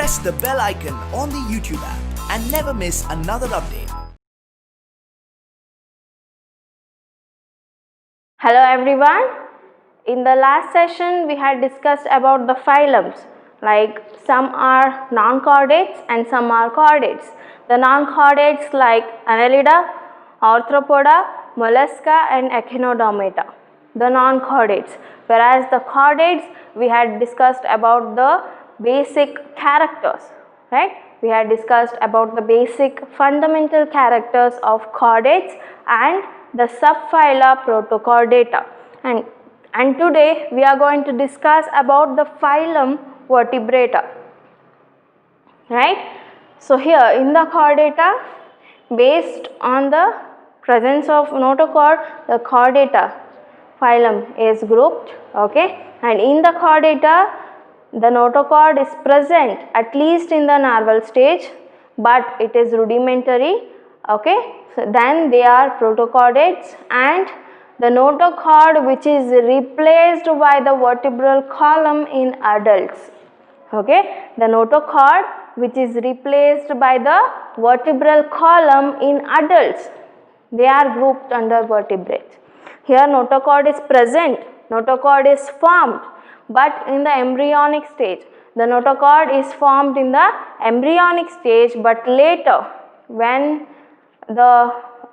press the bell icon on the YouTube app and never miss another update. Hello everyone. In the last session we had discussed about the phylums, like some are non-chordates and some are chordates. The non-chordates like Annelida, Arthropoda, Mollusca and Echinodermata, the non-chordates. Whereas the chordates, we had discussed about the basic characters, right? We had discussed about the basic fundamental characters of chordates and the subphyla Protochordata. And today we are going to discuss about the phylum Vertebrata, right? So here in the chordata, based on the presence of notochord, the chordata phylum is grouped, okay? And in the chordata, the notochord is present at least in the narval stage, but it is rudimentary, okay? So then they are protochordates, and the notochord which is replaced by the vertebral column in adults, okay? The notochord which is replaced by the vertebral column in adults, they are grouped under vertebrates. Here notochord is present, notochord is formed, but in the embryonic stage. The notochord is formed in the embryonic stage, but later when the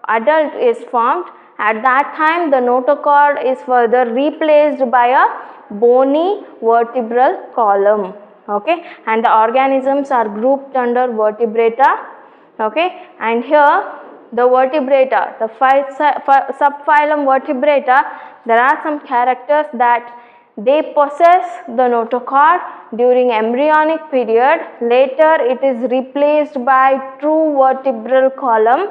adult is formed, at that time the notochord is further replaced by a bony vertebral column, okay? And the organisms are grouped under vertebrata, okay? And here the vertebrata, the subphylum Vertebrata, there are some characters that they possess the notochord during embryonic period. Later it is replaced by true vertebral column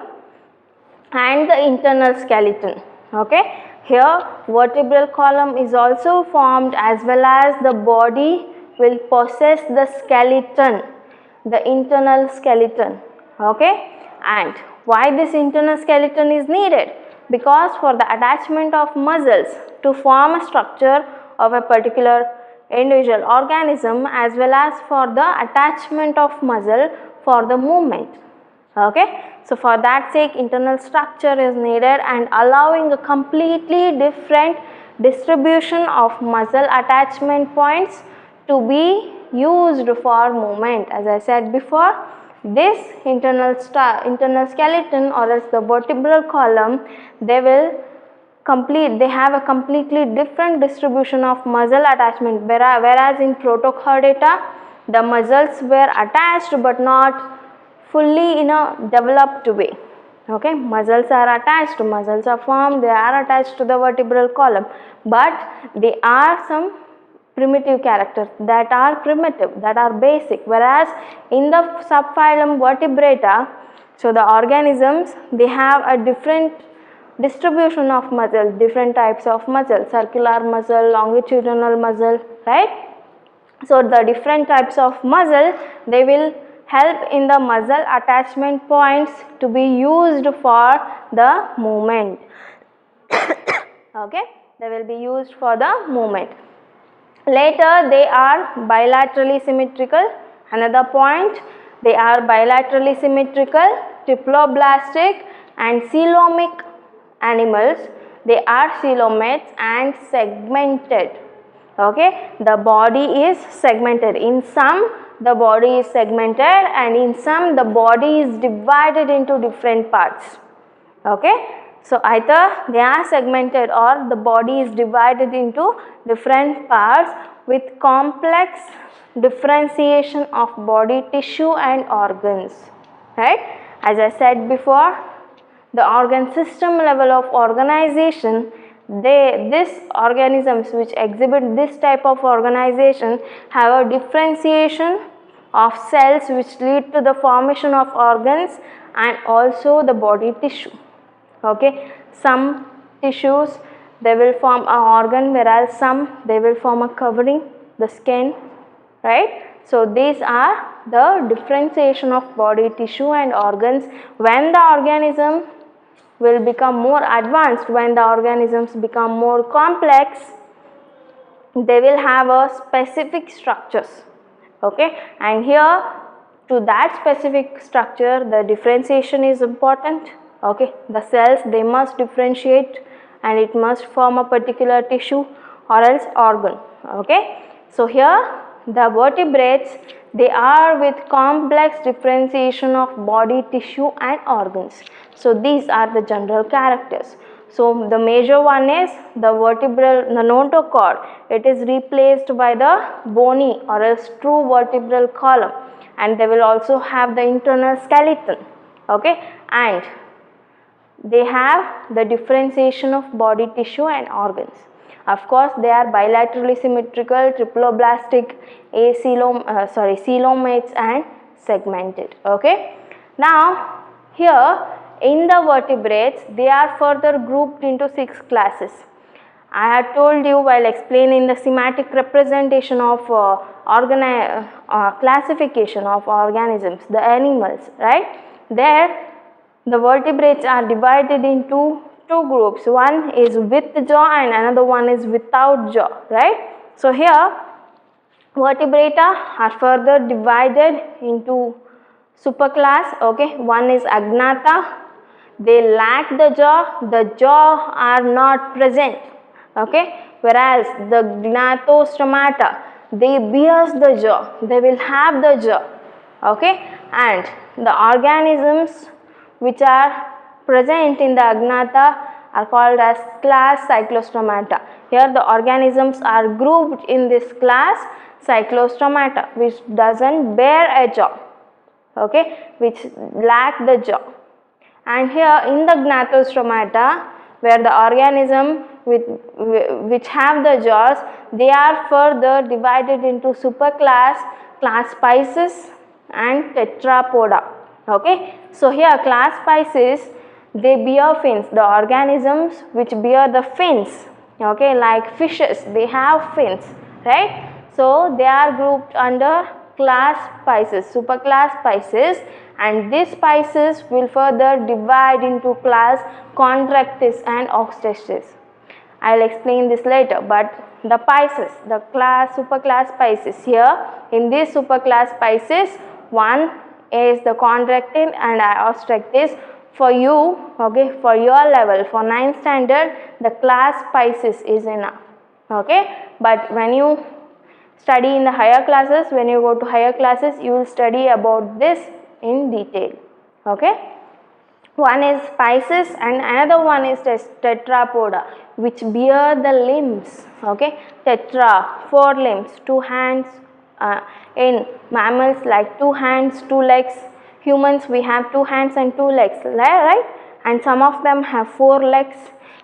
and the internal skeleton, okay? Here vertebral column is also formed, as well as the body will possess the skeleton, the internal skeleton, okay? And why this internal skeleton is needed? Because for the attachment of muscles to form a structure of a particular individual organism, as well as for the attachment of muscle for the movement, okay? So for that sake internal structure is needed, and allowing a completely different distribution of muscle attachment points to be used for movement. As I said before, this internal skeleton, or else the vertebral column, they have a completely different distribution of muscle attachment, whereas in Protochordata the muscles were attached but not fully in a developed way, okay? Muscles are attached, muscles are formed, they are attached to the vertebral column, but they are some primitive characters that are primitive, that are basic. Whereas in the subphylum Vertebrata, so the organisms, they have a different distribution of muscle, different types of muscle, circular muscle, longitudinal muscle, right? So the different types of muscle, they will help in the muscle attachment points to be used for the movement, okay? They will be used for the movement. Later they are bilaterally symmetrical. Another point, they are bilaterally symmetrical, triploblastic and coelomic animals. They are coelomates and segmented, okay? The body is segmented. In some the body is segmented, and in some the body is divided into different parts, okay? So either they are segmented or the body is divided into different parts with complex differentiation of body tissue and organs, right? As I said before, the organ system level of organization, these organisms which exhibit this type of organization have a differentiation of cells which lead to the formation of organs and also the body tissue, okay? Some tissues, they will form an organ, whereas some they will form a covering, the skin, right? So these are the differentiation of body tissue and organs. When the organism will become more advanced, when the organisms become more complex, they will have a specific structures, Okay, and here to that specific structure the differentiation is important. Okay, the cells, they must differentiate and it must form a particular tissue or else organ. Okay, so here the vertebrates, they are with complex differentiation of body tissue and organs. So these are the general characters. So the major one is the vertebral, the notochord. It is replaced by the bony or else true vertebral column, and they will also have the internal skeleton. Okay, and they have the differentiation of body tissue and organs. Of course, they are bilaterally symmetrical, triploblastic, coelomates and segmented. Okay. Now, here in the vertebrates, they are further grouped into 6 classes. I had told you while explaining the schematic representation of classification of organisms, the animals, right? There the vertebrates are divided into 2 groups. One is with jaw and another one is without jaw, right? So here vertebrata are further divided into superclass. Okay, one is agnatha. They lack the jaw are not present. Okay, whereas the gnatostomata, they bears the jaw, they will have the jaw. Okay, and the organisms which are present in the agnatha are called as class cyclostomata. Here the organisms are grouped in this class cyclostomata, which doesn't bear a jaw. Okay, which lack the jaw. And here in the gnatostomata, where the organism which have the jaws, they are further divided into superclass, class Pisces and tetrapoda. Okay, so here class Pisces, they bear fins, the organisms which bear the fins. Okay, like fishes, they have fins, right? So they are grouped under class Pisces, superclass Pisces, and this Pisces will further divide into class Chondroctis and Oxtestis. I will explain this later, but the Pisces, the class superclass Pisces, here in this superclass Pisces, one is the Chondroctin and Oxtestis. For you, okay, for your level, for 9th standard, the class Pisces is enough. Okay, but when you study in the higher classes, when you go to higher classes, you will study about this in detail. Okay, one is Pisces and another one is tetrapoda, which bear the limbs. Okay, tetra, 4 limbs, 2 hands. In mammals, like 2 hands, 2 legs. Humans, we have 2 hands and 2 legs, right? And some of them have 4 legs,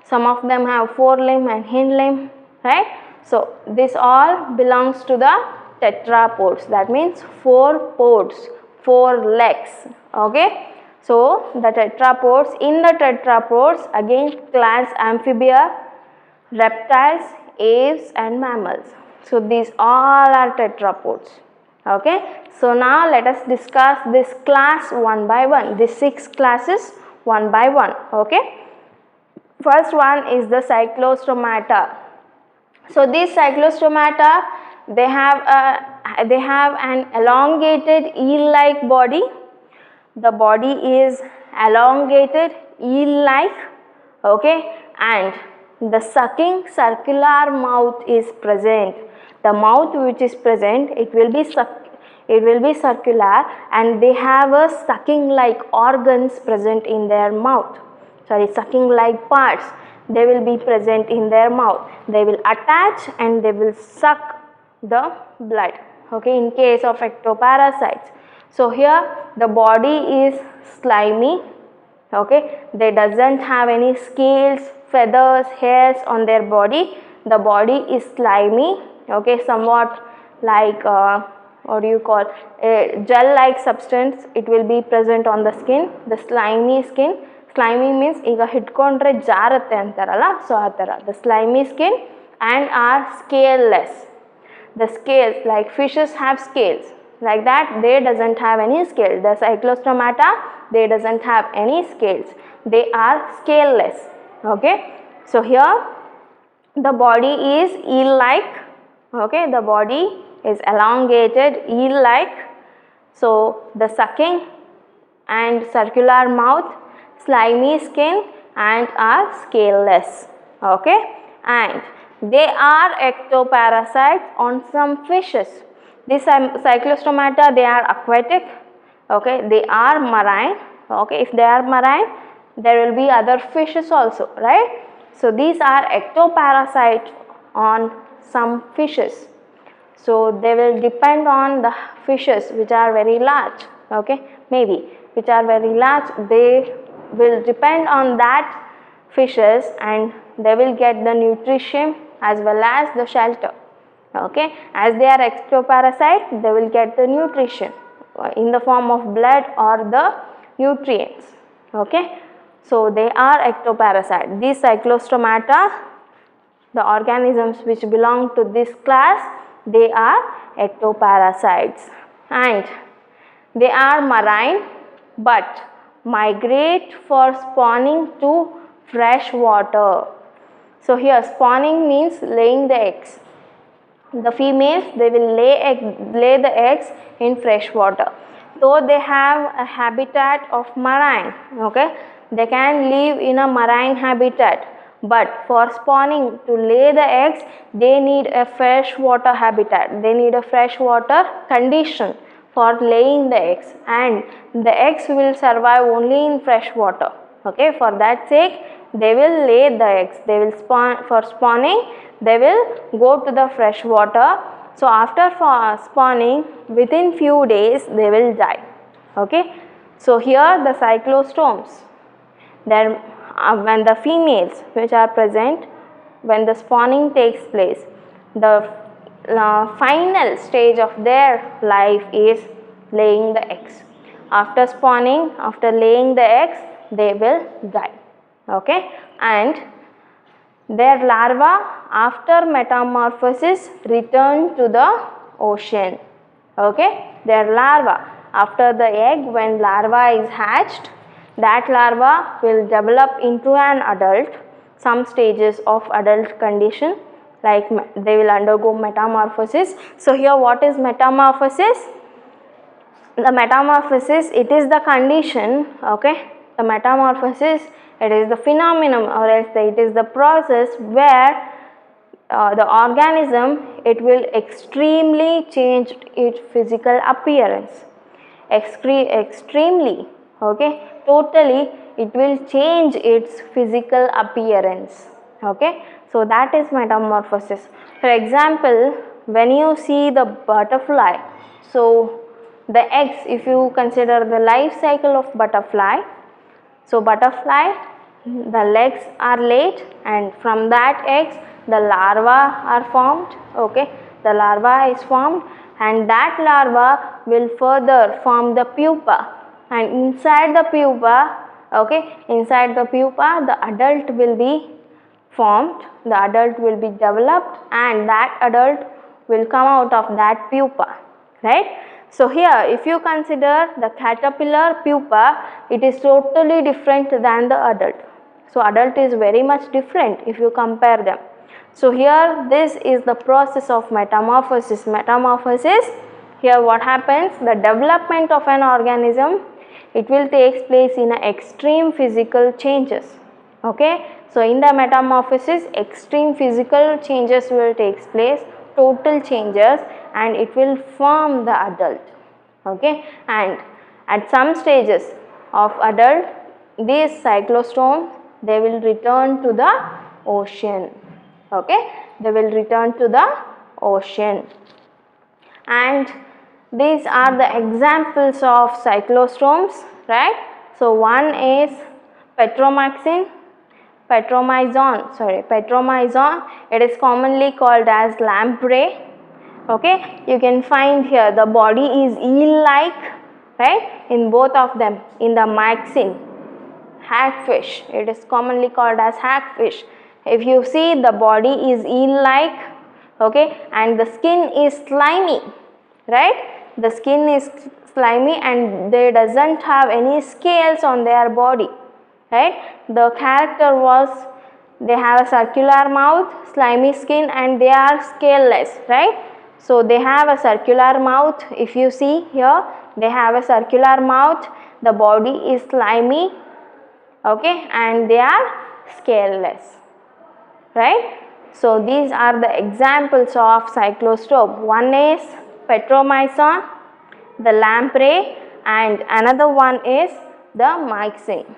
some of them have 4 limb and hind limb, right? So this all belongs to the tetrapods. That means 4 pods, 4 legs. Okay, so the tetrapods, in the tetrapods again class amphibia, reptiles, aves and mammals. So these all are tetrapods. Okay, so now let us discuss this class one by one, these 6 classes one by one. Okay, first one is the cyclostomata. So these cyclostomata, they have an elongated eel-like body. The body is elongated, eel-like. Okay, and the sucking circular mouth is present. The mouth which is present, it will be circular, and they have a sucking like organs present in their mouth. Sucking like parts, they will be present in their mouth. They will attach and they will suck the blood. Okay, in case of ectoparasites. So here the body is slimy. Okay, they doesn't have any scales, feathers, hairs on their body. The body is slimy. Okay, somewhat like what do you call, a gel like substance, it will be present on the skin, the slimy skin. Slimy means ಈಗ ಹಿಡ್ಕೊಂಡ್ರೆ ಜಾರತ್ತೆ ಅಂತಾರಲ್ಲ, so ಆ ಥರ the slimy skin, and are scaleless. The scales, like fishes have scales, like that they doesn't have any scale. The cyclostomata, they doesn't have any scales, they are scaleless. Okay, so here the body is eel like. Okay, the body is elongated, eel-like. So the sucking and circular mouth, slimy skin, and are scaleless. Okay, and they are ectoparasites on some fishes. These cyclostomata, they are aquatic. Okay, they are marine. Okay, if they are marine, there will be other fishes also, right? So these are ectoparasites on some fishes. So they will depend on the fishes which are very large. Okay, maybe which are very large, they will depend on that fishes and they will get the nutrition as well as the shelter. Okay, as they are ectoparasite, they will get the nutrition in the form of blood or the nutrients. Okay, so they are ectoparasite. These cyclostomata, the organisms which belong to this class, they are ectoparasites and they are marine but migrate for spawning to fresh water. So here spawning means laying the eggs. The females, they will lay the eggs in fresh water. Though they have a habitat of marine, okay, they can live in a marine habitat, but for spawning to lay the eggs, they need a freshwater habitat. They need a freshwater condition for laying the eggs, and the eggs will survive only in fresh water. Okay, for that sake, they will lay the eggs. They will spawn for spawning. They will go to the fresh water. So after spawning, within few days, they will die. Okay, so here the cyclostomes. Then when the females which are present, when the spawning takes place, the final stage of their life is laying the eggs. After spawning, after laying the eggs, they will die. Okay, and their larvae after metamorphosis return to the ocean. Okay, their larva after the egg, when larva is hatched, that larva will develop into an adult, some stages of adult condition, like they will undergo metamorphosis. So here what is metamorphosis? The metamorphosis, it is the condition, okay, the metamorphosis, it is the phenomenon or else it is the process where the organism, it will extremely change its physical appearance. Extremely, okay, totally it will change its physical appearance. Okay, so that is metamorphosis. For example, when you see the butterfly, so the eggs, if you consider the life cycle of butterfly, so butterfly, the legs are laid and from that eggs the larva are formed. Okay, the larva is formed and that larva will further form the pupa, and inside the pupa, okay, inside the pupa the adult will be formed, the adult will be developed, and that adult will come out of that pupa, right? So here if you consider the caterpillar pupa, it is totally different than the adult. So adult is very much different if you compare them. So here this is the process of metamorphosis. Metamorphosis, here what happens, the development of an organism, it will take place in extreme physical changes. Okay, so in the metamorphosis, extreme physical changes will take place, total changes, and it will form the adult. Okay, and at some stages of adult, these cyclostomes, they will return to the ocean. Okay, they will return to the ocean, and these are the examples of cyclostomes, right? So one is petromyxin, petromyzon, it is commonly called as lamprey. Okay, you can find here the body is eel-like, right, in both of them. In the myxin, hagfish, it is commonly called as hagfish. If you see, the body is eel-like, okay, and the skin is slimy, right? The skin is slimy and they doesn't have any scales on their body, right? The character was, they have a circular mouth, slimy skin, and they are scaleless, right? So they have a circular mouth. If you see here, they have a circular mouth. The body is slimy, okay, and they are scaleless, right? So these are the examples of cyclostome. One is petromyxon, the lamprey, and another one is the myxine,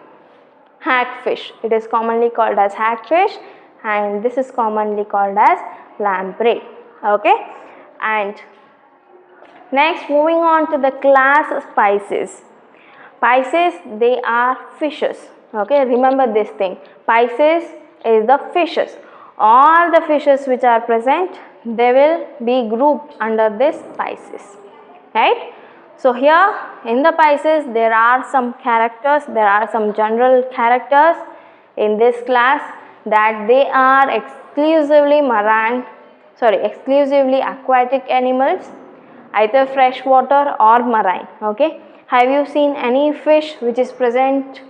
hagfish. It is commonly called as hagfish, and this is commonly called as lamprey, okay. And next, moving on to the class Pisces. Pisces, they are fishes, okay. Remember this thing, Pisces is the fishes. All the fishes which are present, they will be grouped under this Pisces, right? So here in the Pisces, there are some characters, there are some general characters in this class, that they are exclusively aquatic animals, either freshwater or marine, okay. Have you seen any fish which is present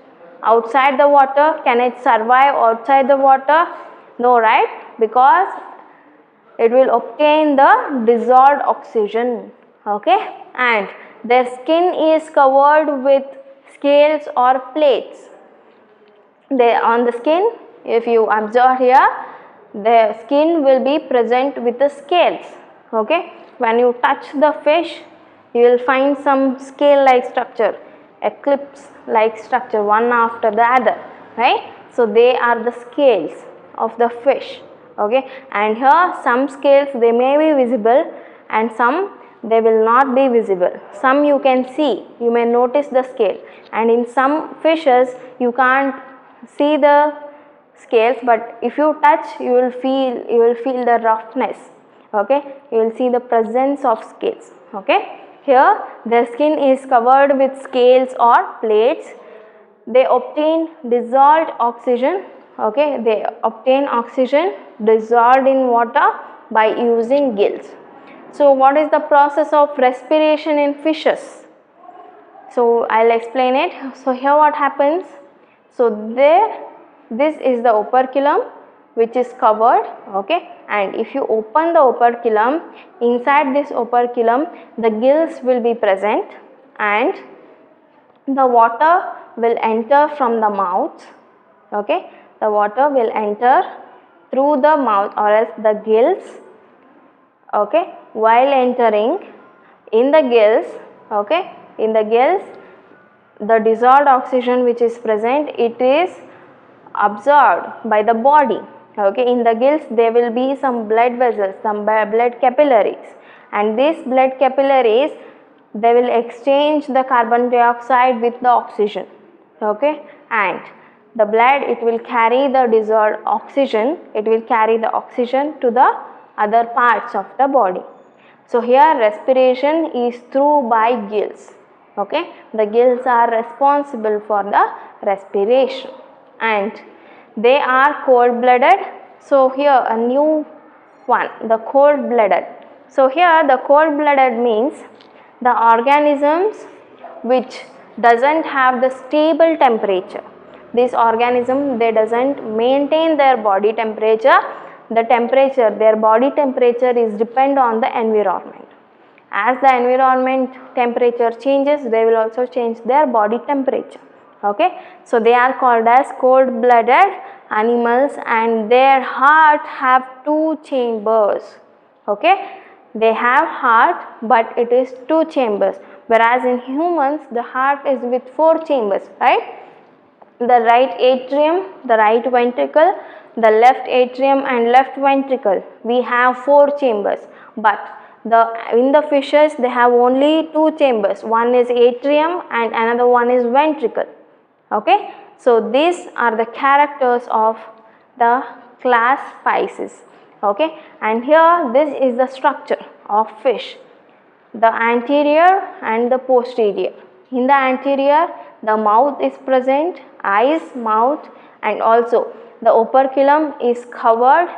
outside the water? Can it survive outside the water? No, right? Because it will obtain the dissolved oxygen, okay. And their skin is covered with scales or plates. On the skin, if you observe here, the skin will be present with the scales, okay. When you touch the fish, you will find some scale like structure, eclipse like structure, one after the other, right? So they are the scales of the fish, okay. And here some scales, they may be visible and some they will not be visible. Some you can see, you may notice the scale, and in some fishes you can't see the scales, but if you touch, you will feel the roughness, okay. You will see the presence of scales, okay. Here their skin is covered with scales or plates. They obtain dissolved oxygen, okay. They obtain oxygen dissolved in water by using gills. So what is the process of respiration in fishes? So I'll explain it. So here what happens? So this is the operculum which is covered, okay. And if you open the operculum, inside this operculum the gills will be present, and the water will enter from the mouth, okay. The water will enter through the mouth or else the gills, okay. While entering in the gills, okay, in the gills, the dissolved oxygen which is present, it is absorbed by the body, okay. In the gills there will be some blood vessels, some blood capillaries, and these blood capillaries, they will exchange the carbon dioxide with the oxygen, okay. And the blood, it will carry the dissolved oxygen, it will carry the oxygen to the other parts of the body. So here respiration is through by gills, okay. The gills are responsible for the respiration, and they are cold blooded. So here a new one, the cold blooded. So here the cold blooded means the organisms which doesn't have the stable temperature. This organism, they doesn't maintain their body temperature. The temperature, their body temperature is depend on the environment. As the environment temperature changes, they will also change their body temperature, okay. So they are called as cold blooded animals, and their heart have 2 chambers, okay. They have heart, but it is 2 chambers, whereas in humans the heart is with 4 chambers, right. The right atrium, the right ventricle, the left atrium and left ventricle, we have 4 chambers, but in the fishes they have only 2 chambers. One is atrium and another one is ventricle, okay. So these are the characters of the class Pisces, okay. And here this is the structure of fish, the anterior and the posterior. In the anterior, the mouth is present, eyes, mouth, and also the operculum is covered,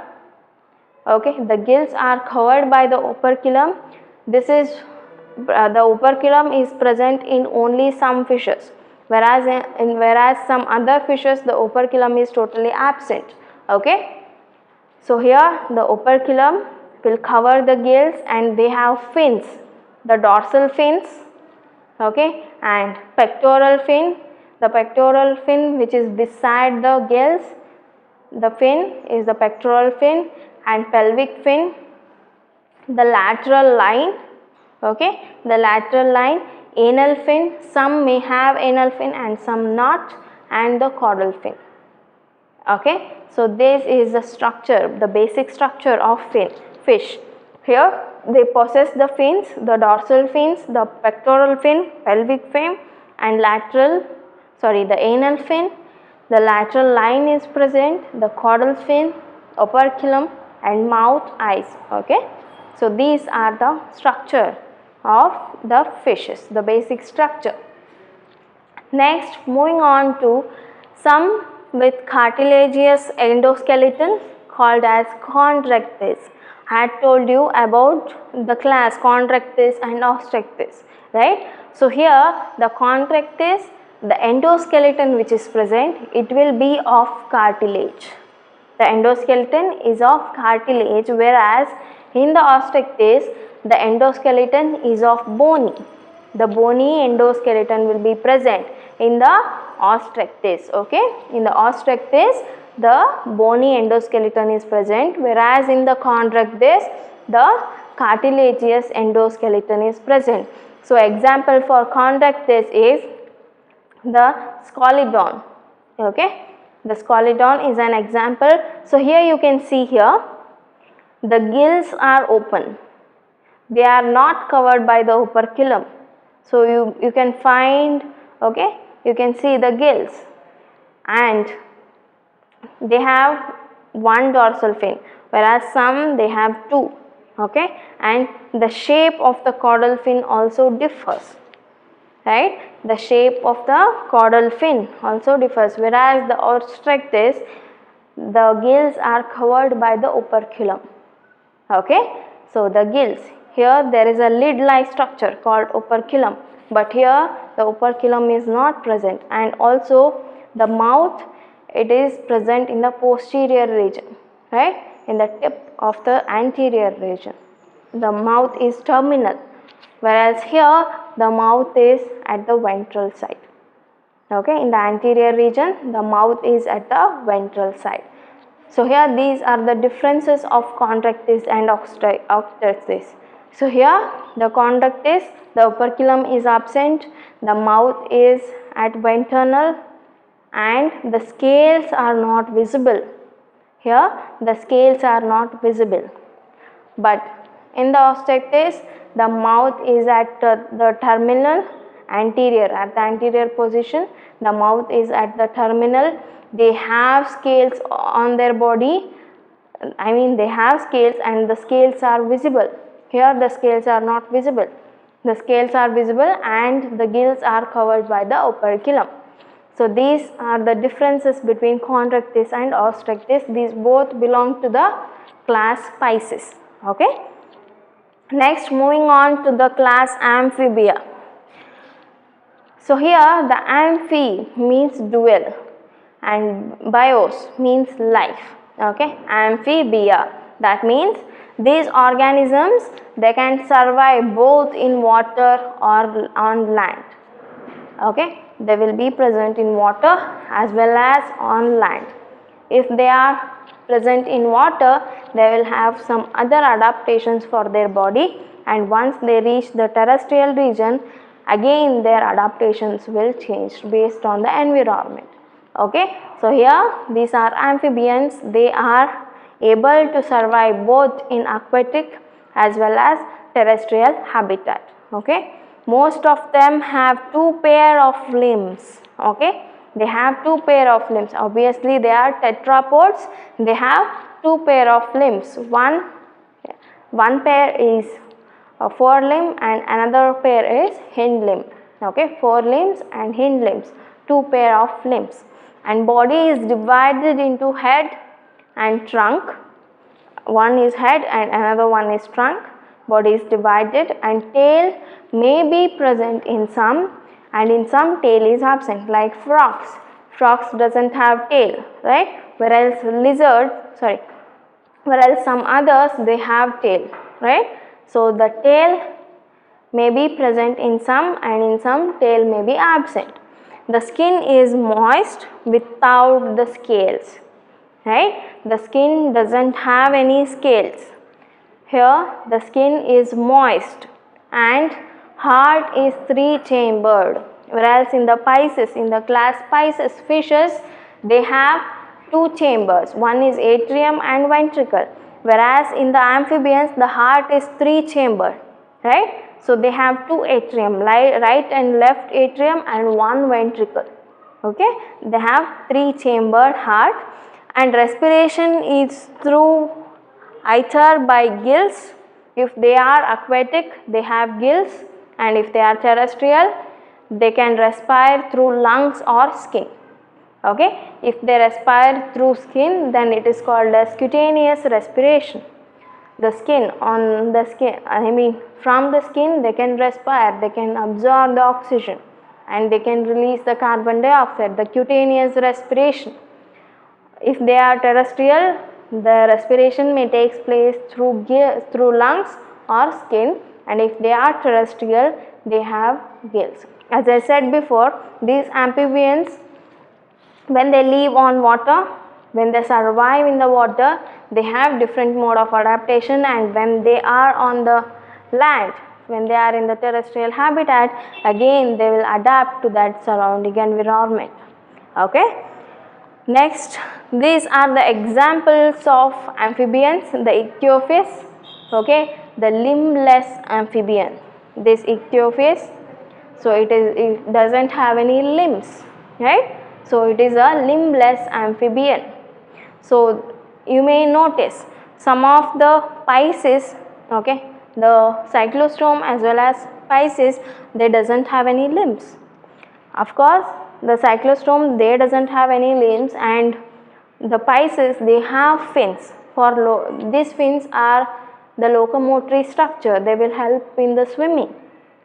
okay. The gills are covered by the operculum. This is the operculum is present in only some fishes, whereas some other fishes the operculum is totally absent, okay. So here the operculum will cover the gills, and they have fins, the dorsal fins, okay, and pectoral fin. The pectoral fin which is beside the gills, the fin is the pectoral fin, and pelvic fin, the lateral line, okay, the lateral line, anal fin, some may have anal fin and some not, and the caudal fin. Okay, so this is the structure, the basic structure of fish. Here they possess the fins, the dorsal fins, the pectoral fin, pelvic fin, and the anal fin. The lateral line is present, the caudal fin, operculum, and mouth, eyes. Okay, so these are the structure of the fishes, the basic structure. Next, moving on to some with cartilaginous endoskeleton called as chondrichthyes. I had told you about the class chondrichthyes and osteichthyes, right? So here the chondrichthyes, the endoskeleton which is present, it will be of cartilage. The endoskeleton is of cartilage, whereas in the osteichthyes the endoskeleton is of bony. The bony endoskeleton will be present in the osteichthyes. Okay, in the osteichthyes the bony endoskeleton is present, whereas in the chondrichthyes the cartilaginous endoskeleton is present. So example for chondrichthyes is the Scalodon. Okay, the Scalodon is an example. So here you can see here the gills are open, they are not covered by the operculum. So you can find, okay, you can see the gills, and they have one dorsal fin, whereas some they have two. Okay, and the shape of the caudal fin also differs, right? The shape of the caudal fin also differs, whereas the osteichthyes, the gills are covered by the operculum. Okay, so the gills, here there is a lid-like structure called operculum, but here the operculum is not present, and also the mouth, it is present in the posterior region, right, in the tip of the anterior region. The mouth is terminal, whereas here the mouth is at the ventral side. Okay, in the anterior region the mouth is at the ventral side. So here these are the differences of chondrichthyes and osteichthyes. So here the chondrichthyes, the operculum is absent, the mouth is at ventral, and the scales are not visible. Here the scales are not visible, but in the osteichthyes the mouth is at the terminal anterior, at the anterior position. The mouth is at the terminal. They have scales on their body, I mean they have scales, and the scales are visible. Here the scales are not visible. The scales are visible and the gills are covered by the operculum. So these are the differences between chondrichthyes and osteichthyes. These both belong to the class Pisces. Okay. Next, moving on to the class Amphibia. So here the amphi means dual and bios means life. Okay, amphibia, that means these organisms, they can survive both in water or on land. Okay, they will be present in water as well as on land. If they are present in water, they will have some other adaptations for their body, and once they reach the terrestrial region, again their adaptations will change based on the environment. Okay, so here these are amphibians. They are able to survive both in aquatic as well as terrestrial habitat. Okay, most of them have two pair of limbs. Okay, they have two pair of limbs. Obviously they are tetrapods. They have two pair of limbs. One pair is a forelimb and another pair is hind limb. Okay, forelimbs and hind limbs, two pair of limbs. And body is divided into head and trunk. One is head and another one is trunk. Body is divided, and tail may be present in some, and in some tail is absent, like frogs. Frogs doesn't have tail, right? Whereas whereas some others they have tail, right? So the tail may be present in some, and in some tail may be absent. The skin is moist without the scales, right? The skin doesn't have any scales. Here the skin is moist and heart is 3-chambered, whereas in the Pisces, in the class Pisces fishes, they have 2 chambers. One is atrium and ventricle, whereas in the amphibians the heart is 3-chambered, right? So they have 2 atrium, right and left atrium, and 1 ventricle. Okay, they have 3-chambered heart, and respiration is through either by gills. If they are aquatic, they have gills, and if they are terrestrial, they can respire through lungs or skin. Okay, if they respire through skin, then it is called as cutaneous respiration. The skin, on the skin, I mean from the skin they can respire, they can absorb the oxygen and they can release the carbon dioxide, the cutaneous respiration. If they are terrestrial, the respiration may take place through lungs or skin, and if they are terrestrial, they have gills. As I said before, these amphibians, when they live on water, when they survive in the water, they have different mode of adaptation, and when they are on the land, when they are in the terrestrial habitat, again they will adapt to that surrounding environment. Okay. Next, these are the examples of amphibians. The ichthyophis, okay, the limbless amphibian. This ichthyophis, so it doesn't have any limbs, right? So it is a limbless amphibian. So you may notice some of the Pisces, okay, the cyclostome as well as Pisces, they doesn't have any limbs. Of course, the cyclostome, they doesn't have any limbs, and the Pisces, they have fins. These fins are the locomotory structure, they will help in the swimming,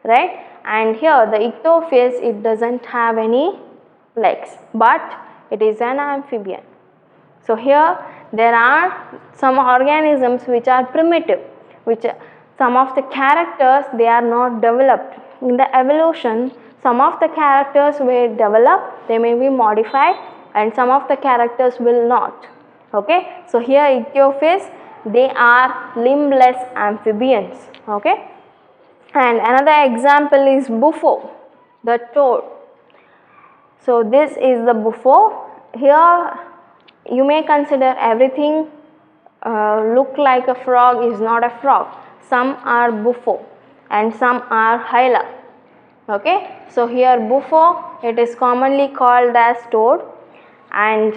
right? And here the ichthyophis, it doesn't have any legs, but it is an amphibian. So here there are some organisms which are primitive, which some of the characters they are not developed. In the evolution, some of the characters were developed, they may be modified, and some of the characters will not. Okay, so here ichthyophis, they are limbless amphibians. Okay, and another example is bufo, the toad. So this is the bufo. Here you may consider everything look like a frog is not a frog. Some are bufo and some are hyla. Okay, so here bufo, it is commonly called as toad, and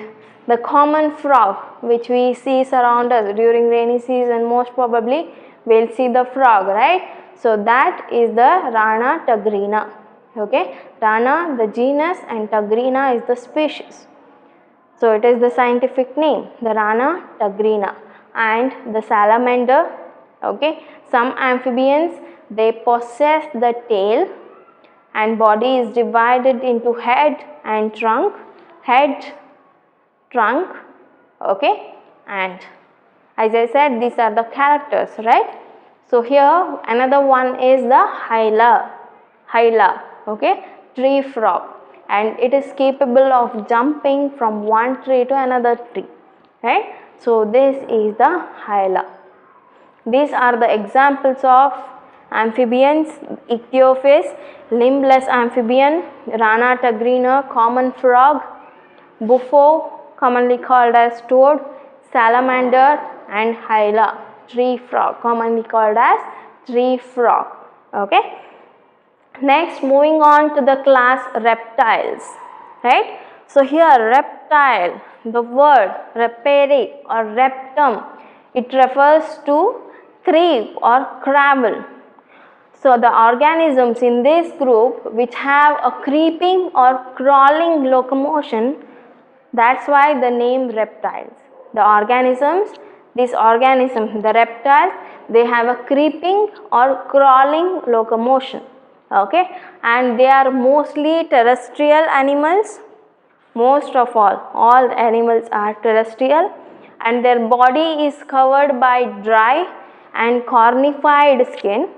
the common frog which we see surround us during rainy season, most probably we'll see the frog, right? So that is the Rana tagrina. Okay, Rana the genus and Tagrina is the species. So it is the scientific name, the Rana tagrina. And the salamander, okay, some amphibians, they possess the tail, and body is divided into head and trunk, okay, and as I said, these are the characters, right? So here another one is the hyla, okay, tree frog, and it is capable of jumping from one tree to another tree, right? So this is the hyla. These are the examples of amphibians: ichthyophis, limbless amphibian, Rana tagrina, common frog, bufo, commonly called as toad, salamander, and hyla, tree frog, commonly called as tree frog. Okay. Next, moving on to the class reptiles, right? So here reptile, the word repere or reptum, it refers to creep or cravel. So the organisms in this group which have a creeping or crawling locomotion, that's why the name reptiles. The organisms, these organisms, the reptiles, they have a creeping or crawling locomotion. Okay, and they are mostly terrestrial animals. Most of all animals are terrestrial, and their body is covered by dry and cornified skin.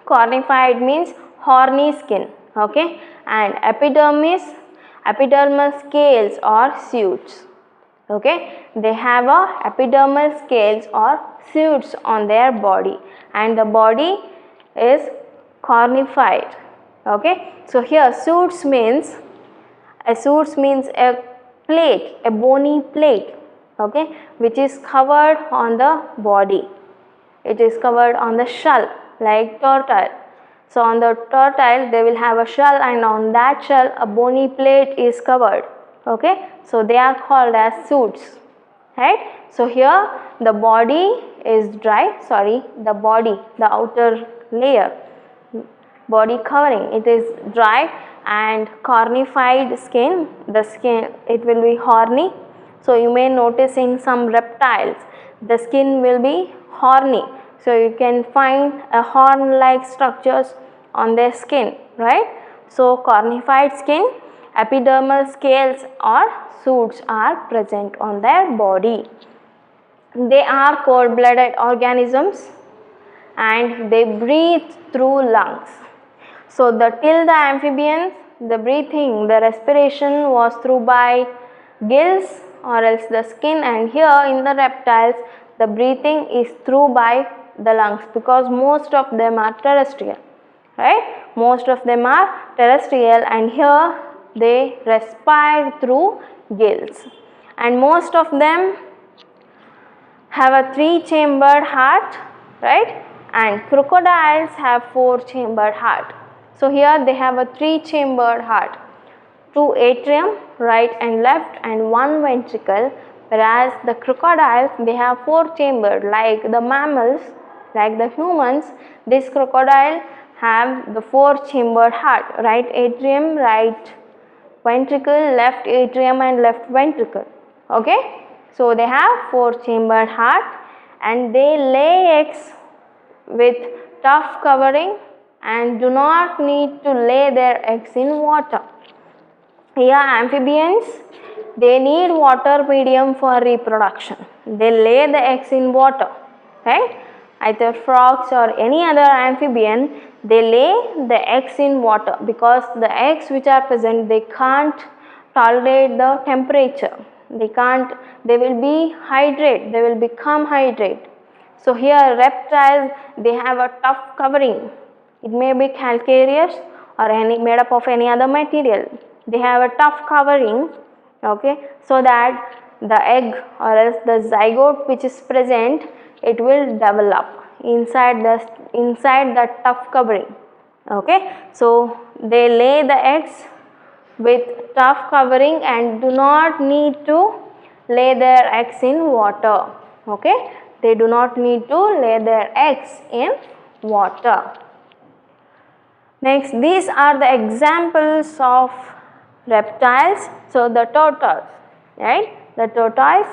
Cornified means horny skin, okay, and epidermal scales or suits, okay. They have a epidermal scales or suits on their body, and the body is cornified, okay. So here suits means a plate, a bony plate, okay, which is covered on the body. It is covered on the shell like tortoise. So on the tortoise they will have a shell, and on that shell a bony plate is covered, okay. So they are called as suits, right. So here the body is dry, the body, the outer layer, body covering, it is dry, and cornified skin, the skin, it will be horny. So you may notice in some reptiles the skin will be horny, so you can find a horn like structures on their skin, right. So cornified skin, epidermal scales or suits are present on their body. They are cold-blooded organisms and they breathe through lungs. So till the amphibians, the breathing, the respiration was through by gills or else the skin, and here in the reptiles the breathing is through by the lungs, because most of them are terrestrial, right. Most of them are terrestrial, and here they respire through gills, and most of them have a 3-chambered heart, right, and crocodiles have 4-chambered heart. So here they have a 3-chambered heart, 2 atrium right and left and 1 ventricle, whereas the crocodiles they have 4-chambered, like the mammals, like the humans. This crocodile have the 4-chambered heart, right atrium, right ventricle, left atrium and left ventricle, okay. So they have 4-chambered heart, and they lay eggs with tough covering and do not need to lay their eggs in water. Here amphibians, they need water medium for reproduction. They lay the eggs in water, right. Either frogs or any other amphibian, they lay the eggs in water, because the eggs which are present, they can't tolerate the temperature. They will be hydrate, they will become hydrate. So here reptiles, they have a tough covering. It may be calcareous or made up of any other material. They have a tough covering, okay, so that the egg or else the zygote which is present, it will develop inside the tough covering, okay. So they lay the eggs with tough covering and do not need to lay their eggs in water, okay. They do not need to lay their eggs in water. Next, these are the examples of reptiles. So the tortoise, right, the tortoise,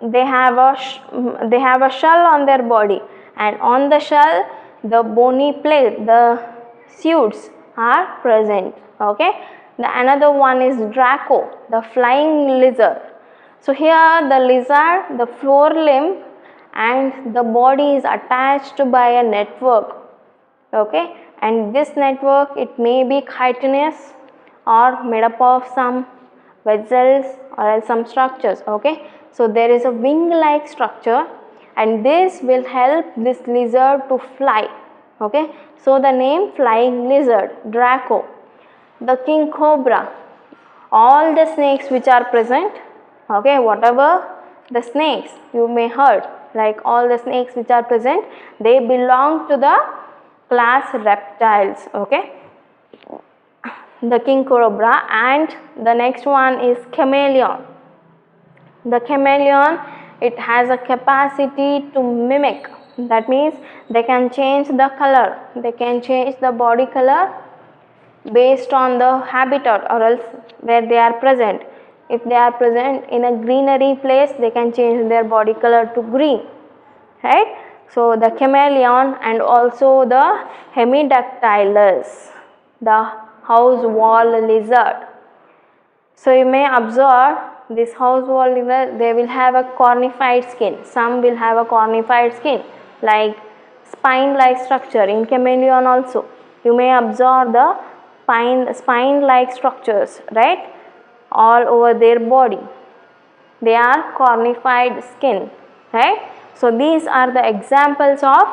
they have a shell on their body, and on the shell the bony plate, the suits are present, okay. Another one is Draco, the flying lizard. So here the lizard, the forelimb and the body is attached by a network, okay, and this network, it may be chitinous or made up of some vessels or else some structures, okay. So there is a wing like structure, and this will help this lizard to fly, okay. So the name flying lizard, Draco. The king cobra, all the snakes which are present, okay, whatever the snakes you may heard, like all the snakes which are present, they belong to the class reptiles, okay. The king cobra, and the next one is chameleon. The chameleon, it has a capacity to mimic. That means they can change the color, they can change the body color based on the habitat or else where they are present. If they are present in a greenery place, they can change their body color to green, right. So the chameleon, and also the Hemidactylus, the house wall lizard. So you may observe this house walrus, they will have a cornified skin. Some will have a cornified skin, like spine-like structure. In chameleon also, you may observe the spine-like structures, right, all over their body. They are cornified skin, right. So these are the examples of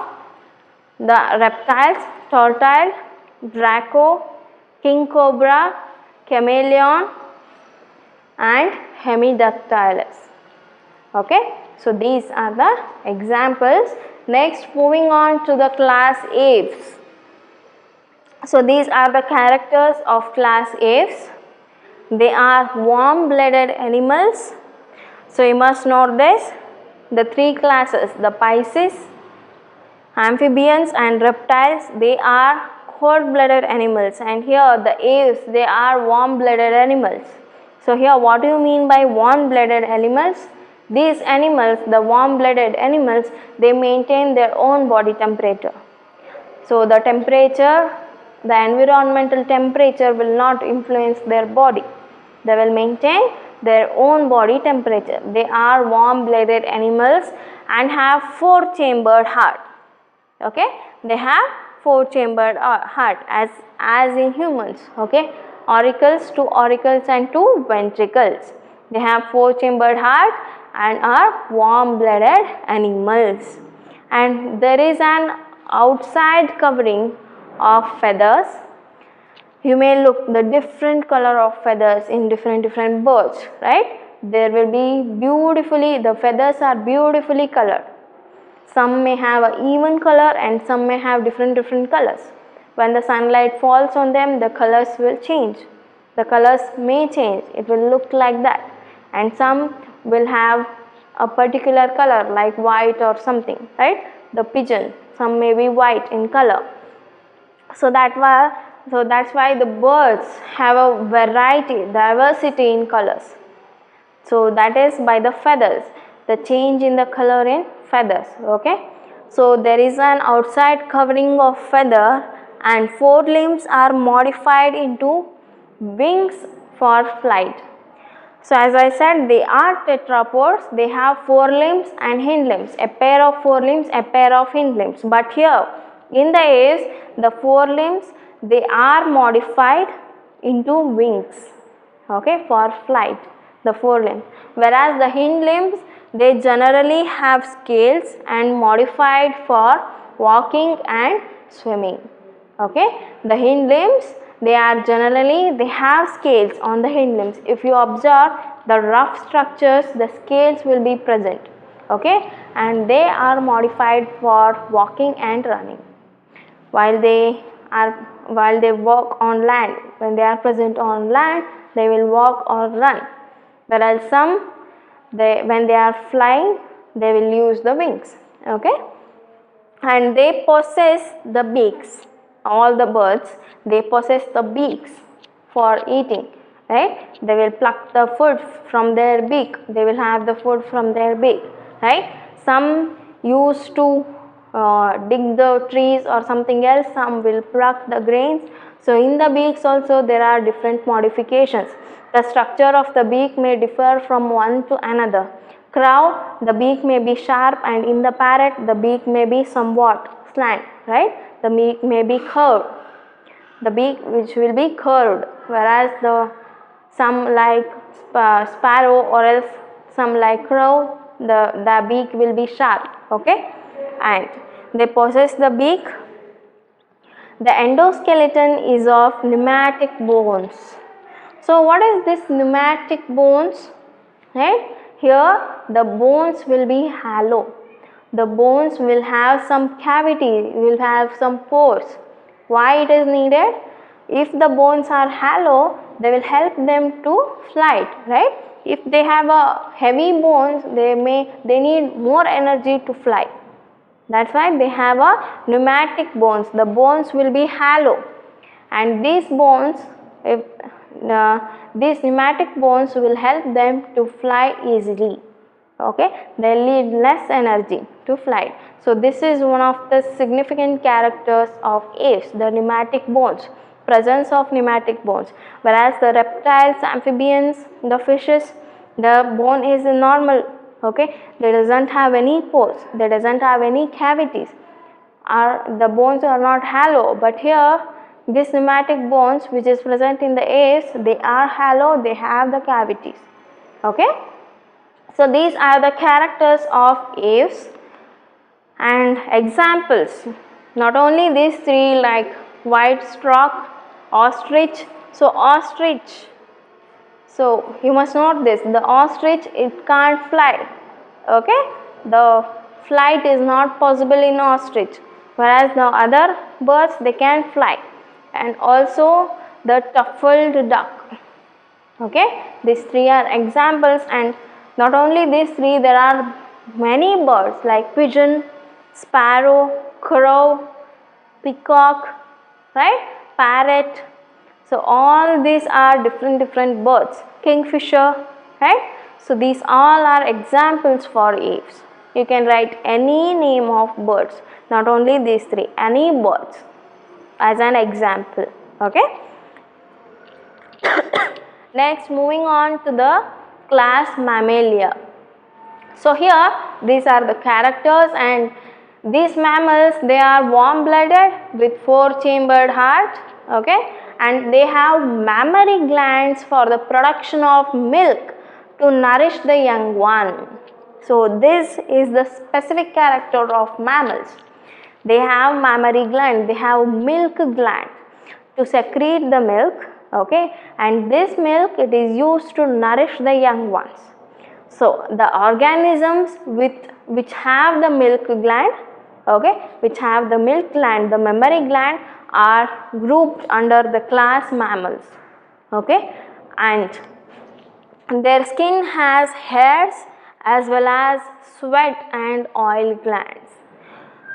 the reptiles: tortoise, draco, king cobra, chameleon and hemidactylus. Okay, so these are the examples. Next, moving on to the class apes. So these are the characters of class apes. They are warm-blooded animals. So you must know this, the three classes, the Pisces, amphibians and reptiles, they are cold-blooded animals, and here the apes, they are warm-blooded animals. So here what do you mean by warm-blooded animals? These animals, the warm-blooded animals, they maintain their own body temperature. So the temperature, the environmental temperature will not influence their body. They will maintain their own body temperature. They are warm-blooded animals and have 4-chambered heart. Okay, they have 4-chambered heart as in humans. Okay, auricles, 2 auricles and 2 ventricles. They have 4-chambered heart and are warm-blooded animals. And there is an outside covering of feathers. You may look the different color of feathers in different birds, right? There will be the feathers are beautifully colored. Some may have an even color and some may have different colors. When the sunlight falls on them, the colors will change. The colors may change. It will look like that. And some will have a particular color like white or something, right? The pigeon, some may be white in color. So that's why the birds have a diversity in colors. So that is by the feathers, the change in the color in feathers. Okay, so there is an outside covering of feather and 4 limbs are modified into wings for flight. So as I said, they are tetrapods. They have 4 limbs and hind limbs, a pair of 4 limbs, a pair of hind limbs. But here in the apes, the 4 limbs, they are modified into wings, okay, for flight, the 4 limbs. Whereas the hind limbs, they generally have scales and modified for walking and swimming. Okay, the hind limbs, they have scales on the hind limbs. If you observe the rough structures, the scales will be present. Okay, and they are modified for walking and running. While they walk on land, when they are present on land, they will walk or run. Whereas some, when they are flying, they will use the wings. Okay, and they possess the beaks. All the birds, they possess the beaks for eating, right? They will pluck the food from their beak. They will have the food from their beak, right? Some used to dig the trees or something else. Some will pluck the grains. So in the beaks also there are different modifications. The structure of the beak may differ from one to another. Crow, the beak may be sharp, and in the parrot, the beak may be somewhat slant, right? The beak may be curved. The beak which will be curved, whereas some like sparrow or else some like crow, the beak will be sharp. Okay, and they possess the beak. The endoskeleton is of pneumatic bones. So what is this pneumatic bones? Right? Here the bones will be hollow. The bones will have some cavity, will have some pores. Why it is needed? If the bones are hollow, they will help them to flight, right? If they have a heavy bones, they need more energy to fly. That's why they have a pneumatic bones. The bones will be hollow, and these bones, these pneumatic bones will help them to fly easily. Okay, they need less energy to fly. So this is one of the significant characters of apes, the pneumatic bones, presence of pneumatic bones. Whereas the reptiles, amphibians, the fishes, The bone is normal, okay, they doesn't have any pores, they doesn't have any cavities, the bones are not hollow. But here these pneumatic bones which is present in the apes, they are hollow, they have the cavities, okay. So these are the characters of apes and examples. Not only these three, like white stork, ostrich. So ostrich, so you must note this, the ostrich, it can't fly, okay, the flight is not possible in ostrich, whereas the other birds, they can fly. And also the tuffled duck, okay, these three are examples. And not only these three, there are many birds like pigeon, sparrow, crow, peacock, right, parrot. So all these are different birds, kingfisher, right. So these all are examples for apes. You can write any name of birds, not only these three, any birds as an example, okay. Next, moving on to the class Mammalia. So here these are the characters, and these mammals, they are warm blooded with 4-chambered heart, okay, and they have mammary glands for the production of milk to nourish the young one. So this is the specific character of mammals. They have mammary gland, they have milk gland to secrete the milk, okay, and this milk, it is used to nourish the young ones. So the organisms which have the milk gland, okay, which have the milk gland, the mammary gland, are grouped under the class mammals, okay, and their skin has hairs as well as sweat and oil glands.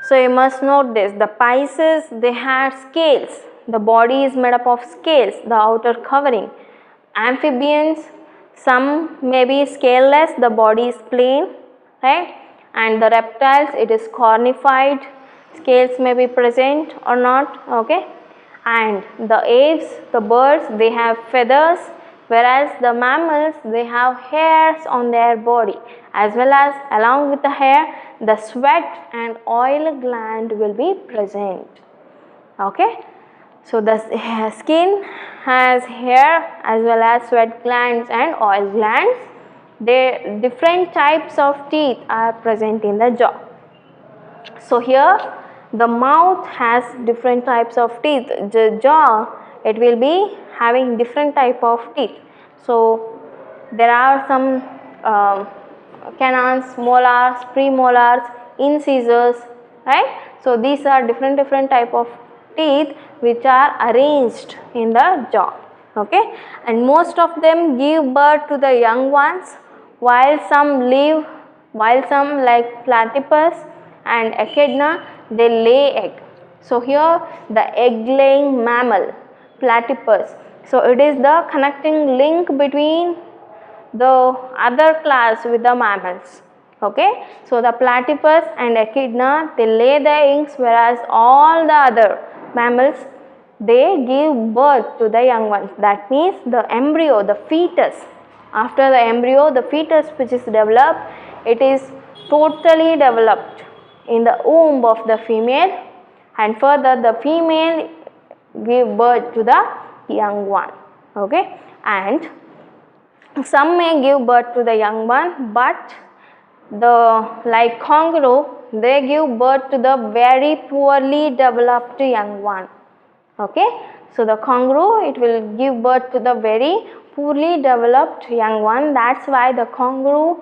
So you must note this, the Pisces, they had scales, the body is made up of scales, the outer covering. Amphibians, some may be scaleless, the body is plain, right, and the reptiles, it is cornified, scales may be present or not, okay, and the apes, the birds, they have feathers, whereas the mammals, they have hairs on their body, as well as along with the hair, the sweat and oil gland will be present, okay. So the skin has hair as well as sweat glands and oil glands. Different types of teeth are present in the jaw. So here the mouth has different types of teeth. The jaw, it will be having different type of teeth. So there are some canines, molars, premolars, incisors, right. So these are different type of teeth which are arranged in the jaw, okay, and most of them give birth to the young ones, while some like platypus and echidna, they lay egg. So here the egg laying mammal, platypus, so it is the connecting link between the other class with the mammals, okay. So the platypus and echidna, they lay the eggs, whereas all the other mammals, they give birth to the young ones. That means the embryo, the fetus, after the embryo, the fetus which is developed, it is totally developed in the womb of the female, and further the female give birth to the young one, okay. And some may give birth to the young one, but like kangaroo, they give birth to the very poorly developed young one, okay. So the kangaroo, it will give birth to the very poorly developed young one. That's why the kangaroo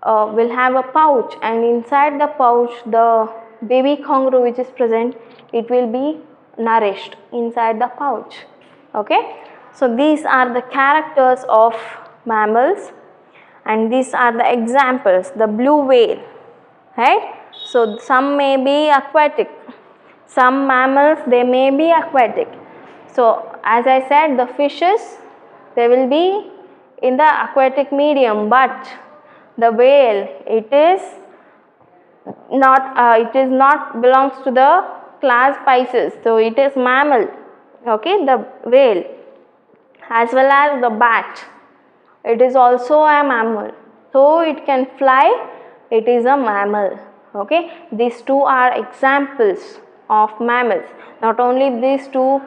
will have a pouch, and inside the pouch, the baby kangaroo which is present, it will be nourished inside the pouch, okay. So these are the characters of mammals, and these are the examples. The blue whale, right. So some may be aquatic, some mammals, they may be aquatic. So as I said, the fishes, they will be in the aquatic medium, but the whale, it is not belongs to the class Pisces, so it is mammal, okay, the whale, as well as the bat, it is also a mammal. So it can fly, it is a mammal. Okay, these two are examples of mammals. Not only these two,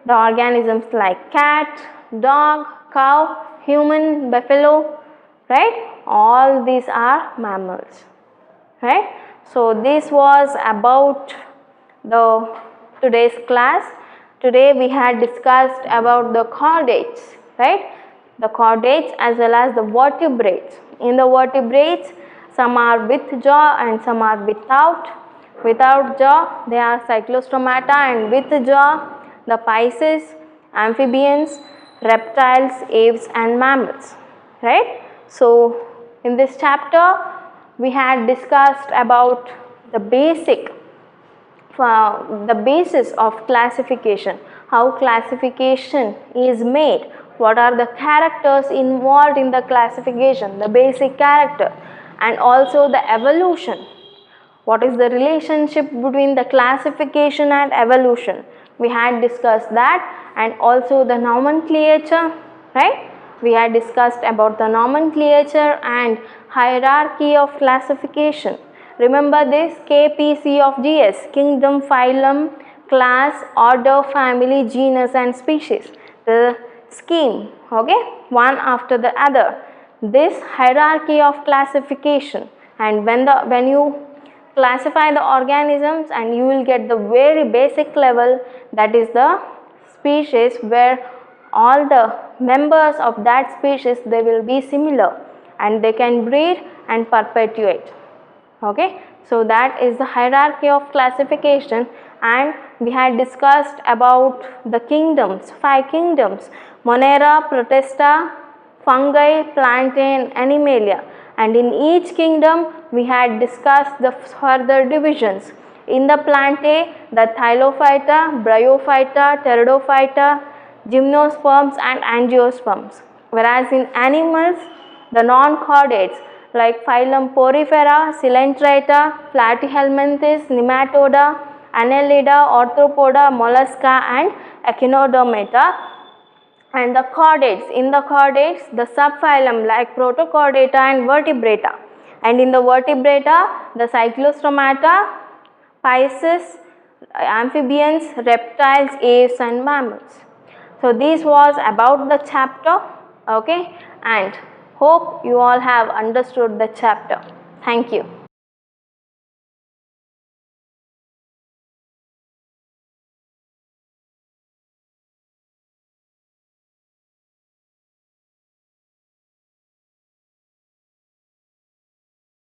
the organisms like cat, dog, cow, human, buffalo, right? All these are mammals, right? So this was about the today's class. Today we had discussed about the chordates, right? The chordates as well as the vertebrates. In the vertebrates, some are with jaw and some are without. Without jaw, they are cyclostomata, and with jaw, the pisces, amphibians, reptiles, aves and mammals, right? So in this chapter, we had discussed about the basis of classification, how classification is made, what are the characters involved in the classification, the basic character, and also the evolution. What is the relationship between the classification and evolution? We had discussed that, and also the nomenclature, right? We had discussed about the nomenclature and hierarchy of classification. Remember this KPC of GS: kingdom, phylum, class, order, family, genus and species. The scheme, okay, one after the other. This hierarchy of classification, and when you classify the organisms, and you will get the very basic level, that is the species, where all the members of that species, they will be similar and they can breed and perpetuate. Okay, so that is the hierarchy of classification. And we had discussed about the kingdoms, 5 kingdoms: Monera, Protista, fungi, plantae, animalia. And in each kingdom we had discussed the further divisions. In the plantae, the Thylophyta, Bryophyta, Pteridophyta, Gymnosperms and Angiosperms. Whereas in animals, the non-chordates like phylum Porifera, Coelenterata, Platyhelminthes, Nematoda, Annelida, Arthropoda, Mollusca and Echinodermata. And the chordates, in the chordates, the subphylum like Protochordata and Vertebrata. And in the vertebrata, the cyclostomata, pisces, amphibians, reptiles, aves and mammals. So this was about the chapter, okay, and hope you all have understood the chapter. Thank you.